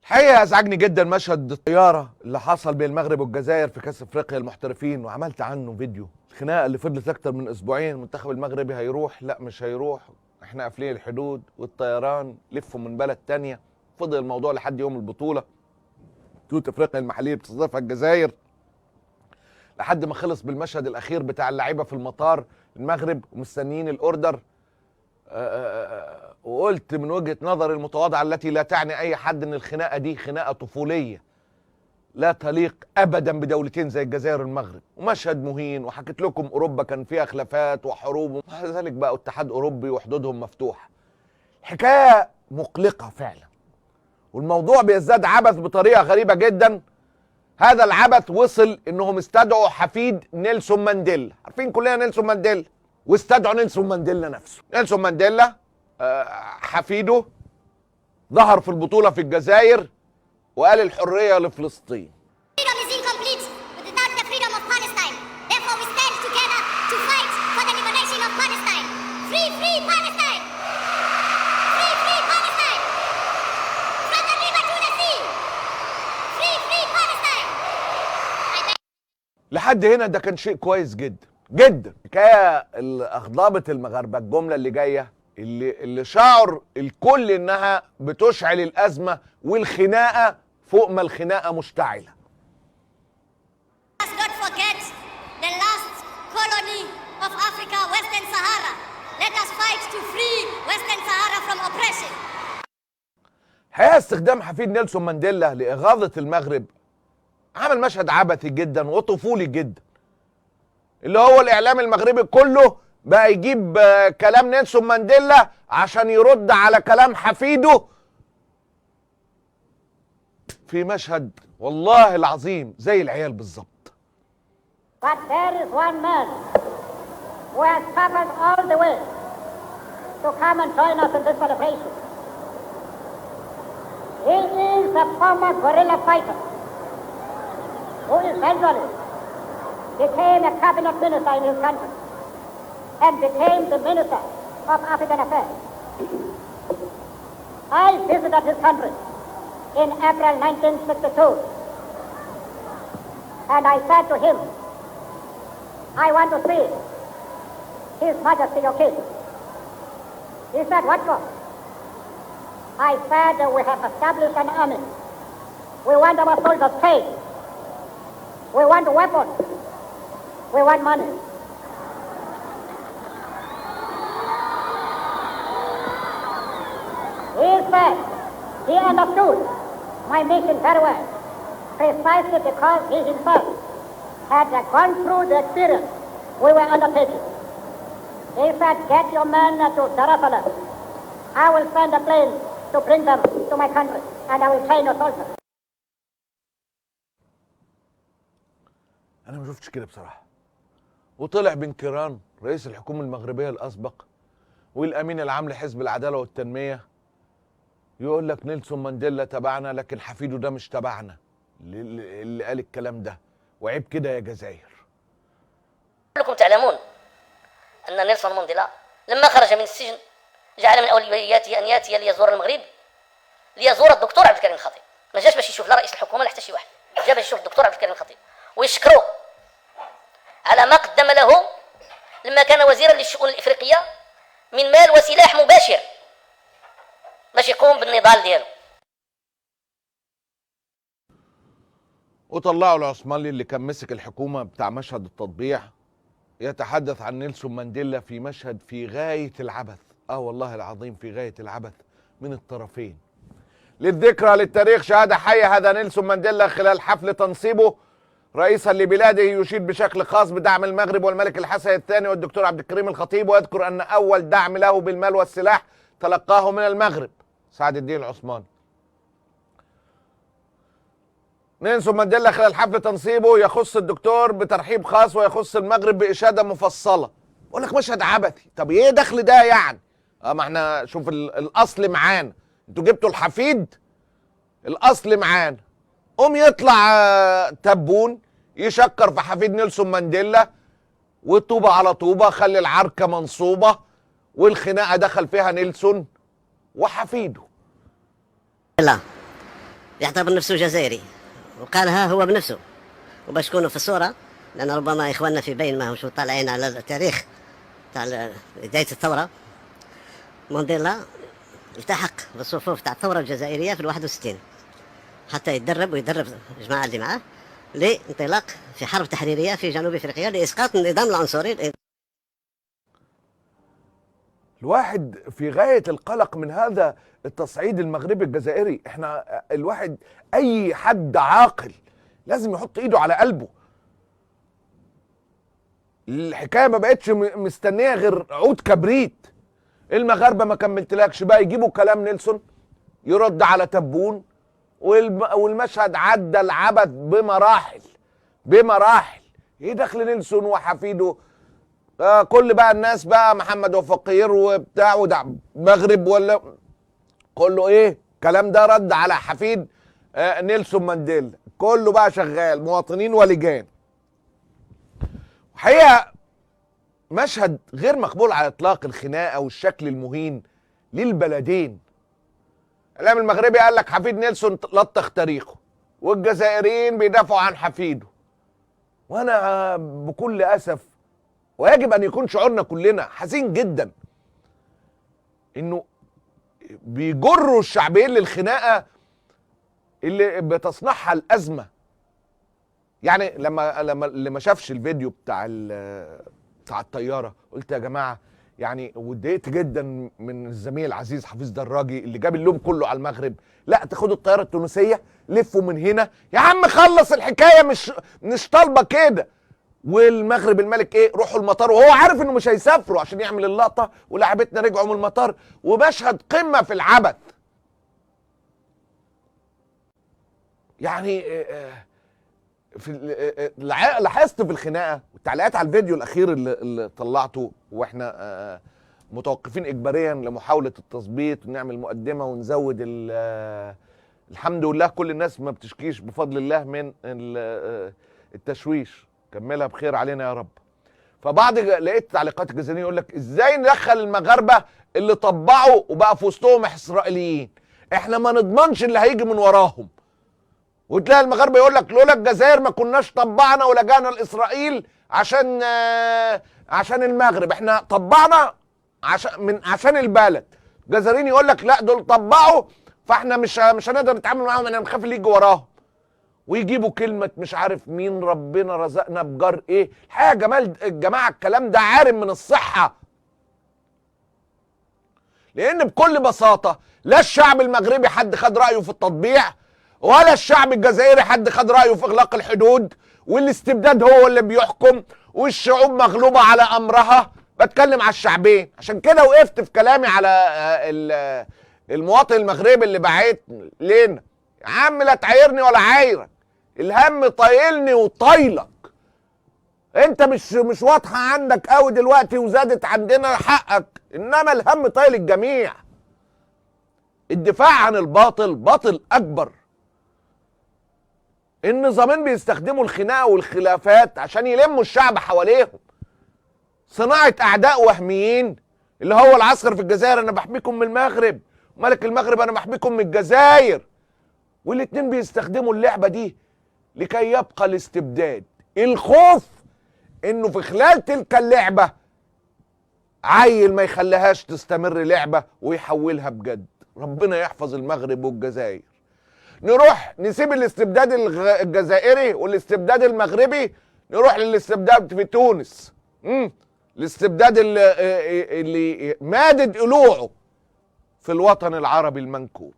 الحقيقه ازعجني جدا مشهد الطياره اللي حصل بين المغرب والجزائر في كاس افريقيا المحترفين، وعملت عنه فيديو. الخناقه اللي فضلت اكتر من اسبوعين، المنتخب المغربي هيروح، لا مش هيروح، احنا قافلين الحدود والطيران لفوا من بلد تانية. فضل الموضوع لحد يوم البطوله، بطوله افريقيا المحليه بتستضيفها الجزائر، لحد ما خلص بالمشهد الاخير بتاع اللعيبه في المطار المغرب ومستنيين الاوردر. وقلت من وجهة نظري المتواضعة التي لا تعني أي حد إن الخناقة دي خناقة طفولية لا تليق أبدا بدولتين زي الجزائر والمغرب، ومشهد مهين. وحكيت لكم أوروبا كان فيها خلافات وحروب، ومع ذلك بقى اتحاد أوروبي وحدودهم مفتوحة. حكاية مقلقة فعلا، والموضوع بيزداد عبث بطريقة غريبة جدا. هذا العبث وصل إنهم استدعوا حفيد نيلسون مانديلا، عارفين كلنا نيلسون مانديلا، واستدعوا نيلسون مانديلا نفسه. نيلسون مانديلا حفيده ظهر في البطولة في الجزائر وقال الحرية لفلسطين. لحد هنا ده كان شيء كويس جدا جدا. حكايه اللي اغضبت المغاربه الجمله اللي جايه، اللي شعر الكل انها بتشعل الازمه والخناقه فوق ما الخناقه مشتعله. الحقيقه استخدام حفيد نيلسون مانديلا لاغاظه المغرب عمل مشهد عبثي جدا وطفولي جدا، اللي هو الاعلام المغربي كله بقى يجيب كلام نيلسون مانديلا عشان يرد على كلام حفيده في مشهد والله العظيم زي العيال بالظبط. But there is one man who has traveled all the way to come and join us in this celebration. He is a former guerrilla fighter who eventually became a cabinet minister in his country and became the Minister of African Affairs. I visited his country in April 1962, and I said to him, I want to see His Majesty your King. He said, what for? I said, we have established an army. We want our soldiers paid. We want weapons. We want money. He said he understood my mission very well, precisely because he himself had gone through the experience we were undertaking. He said, get your men to Jerusalem. I will send a plane to bring them to my country, and I will train your soldiers. أنا ما شفتش كده بصراحة. وطلع بن كيران رئيس الحكومة المغربية الأسبق والأمين العام لحزب العدالة والتنمية يقول لك نيلسون مانديلا تبعنا لكن حفيده ده مش تبعنا، اللي قال الكلام ده. وعيب كده يا جزائر. كلكم تعلمون أن نيلسون مانديلا لما خرج من السجن جعل من أولوياته أن يأتي ليزور المغرب، ليزور الدكتور عبد الكريم الخطيب. ما جاش باش يشوف لا رئيس الحكومة لا حتى شي واحد، جا باش يشوف الدكتور عبد الكريم الخطيب ويشكره على ما قدم له لما كان وزيرا للشؤون الإفريقية من مال وسلاح مباشر باش يقوم بالنضال ديالو. وطلعوا العثماني اللي كان مسك الحكومة بتاع مشهد التطبيع يتحدث عن نيلسون مانديلا في مشهد في غاية العبث. والله العظيم في غاية العبث من الطرفين. للذكرى للتاريخ شهادة حية هذا نيلسون مانديلا خلال حفل تنصيبه رئيسا لبلاده، يشيد بشكل خاص بدعم المغرب والملك الحسن الثاني والدكتور عبد الكريم الخطيب، ويذكر أن أول دعم له بالمال والسلاح تلقاه من المغرب سعد الدين العثماني. نيلسون مانديلا خلال حفل تنصيبه يخص الدكتور بترحيب خاص ويخص المغرب بإشادة مفصلة. بقول لك مشهد عبثي. طب ايه دخل ده يعني؟ ما احنا شوف الاصل معانا، انتوا جبتوا الحفيد، الاصل معانا. قوم يطلع تبون يشكر في حفيد نيلسون مانديلا والطوبة على طوبة، خلي العركة منصوبة والخناقة دخل فيها نيلسون وحفيده. يعتبر نفسه جزائري، وقالها هو بنفسه. وباش تكونوا في الصورة، لأن ربما إخواننا في بين ما همش طالعين على التاريخ تاع بداية الثورة، مانديلا التحق بالصفوف تاع الثورة الجزائرية في 61 حتى يتدرب ويدرب الجماعة اللي معاه لانطلاق في حرب تحريرية في جنوب أفريقيا لإسقاط النظام العنصري. الواحد في غاية القلق من هذا التصعيد المغربي الجزائري. احنا الواحد اي حد عاقل لازم يحط ايده على قلبه. الحكاية ما بقتش مستنية غير عود كبريت. المغاربة ما كملتلكش بقى يجيبوا كلام نيلسون يرد على تبون، والمشهد عدى العبث بمراحل بمراحل. ايه دخل نيلسون وحفيده؟ كل بقى الناس بقى محمد وفقير وبتاع وده مغرب ولا كله ايه الكلام ده؟ رد على حفيد نيلسون مانديلا. كله بقى شغال مواطنين ولجان. حقيقة مشهد غير مقبول على اطلاق، الخناقه والشكل المهين للبلدين. الاعلام المغربي قال لك حفيد نيلسون لطخ تاريخه، والجزائريين بيدافعوا عن حفيده. وانا بكل اسف، ويجب ان يكون شعورنا كلنا حزين جدا، انه بيجروا الشعبين للخناقه اللي بتصنعها الازمه. يعني لما اللي ما شافش الفيديو بتاع الطياره، قلت يا جماعه يعني، واتضايقت جدا من الزميل العزيز حفيظ دراجي اللي جاب اللوم كله على المغرب. لا، تاخدوا الطياره التونسيه لفوا من هنا يا عم، خلص الحكايه، مش طالبه كده. والمغرب الملك ايه، روحوا المطار، وهو عارف انه مش هيسافروا عشان يعمل اللقطه، ولاعبتنا رجعوا من المطار، ومشهد قمه في العبث. يعني لاحظت في الخناقه والتعليقات على الفيديو الاخير اللي طلعته، واحنا متوقفين اجباريا لمحاوله التظبيط ونعمل مقدمه ونزود الحمد لله كل الناس ما بتشكيش بفضل الله من التشويش، كملها بخير علينا يا رب. فبعض لقيت تعليقات الجزائريين يقول لك ازاي ندخل المغاربه اللي طبعوا وبقى في وسطهم اسرائيليين، احنا ما نضمنش اللي هيجي من وراهم. وتلاقي المغاربه يقول لك لولا الجزائر ما كناش طبعنا ولجانا لاسرائيل عشان المغرب، احنا طبعنا عشان البلد. الجزائريين يقول لك لا دول طبعوا فاحنا مش هنقدر نتعامل معاهم، احنا بنخاف اللي يجي وراهم. ويجيبوا كلمه مش عارف مين، ربنا رزقنا بجار ايه. الحقيقه يا جمال الجماعه الكلام ده عارم من الصحه، لان بكل بساطه لا الشعب المغربي حد خد رايه في التطبيع، ولا الشعب الجزائري حد خد رايه في اغلاق الحدود، والاستبداد هو اللي بيحكم، والشعوب مغلوبه على امرها. بتكلم على الشعبين. عشان كده وقفت في كلامي على المواطن المغربي اللي بعت لنا، يا عم لا تعايرني ولا عايرك، الهم طايلني وطايلك. انت مش واضحه عندك قوي دلوقتي وزادت عندنا حقك، انما الهم طايل الجميع. الدفاع عن الباطل باطل اكبر. النظامين بيستخدموا الخناقه والخلافات عشان يلموا الشعب حواليهم، صناعه اعداء وهميين، اللي هو العسكر في الجزائر انا بحميكم من المغرب، ملك المغرب انا بحميكم من الجزائر. والاتنين بيستخدموا اللعبه دي لكي يبقى الاستبداد. الخوف انه في خلال تلك اللعبه عيل ما يخليهاش تستمر لعبه ويحولها بجد. ربنا يحفظ المغرب والجزائر. نروح نسيب الاستبداد الجزائري والاستبداد المغربي، نروح للاستبداد في تونس. الاستبداد اللي مادد قلوعه في الوطن العربي المنكوب.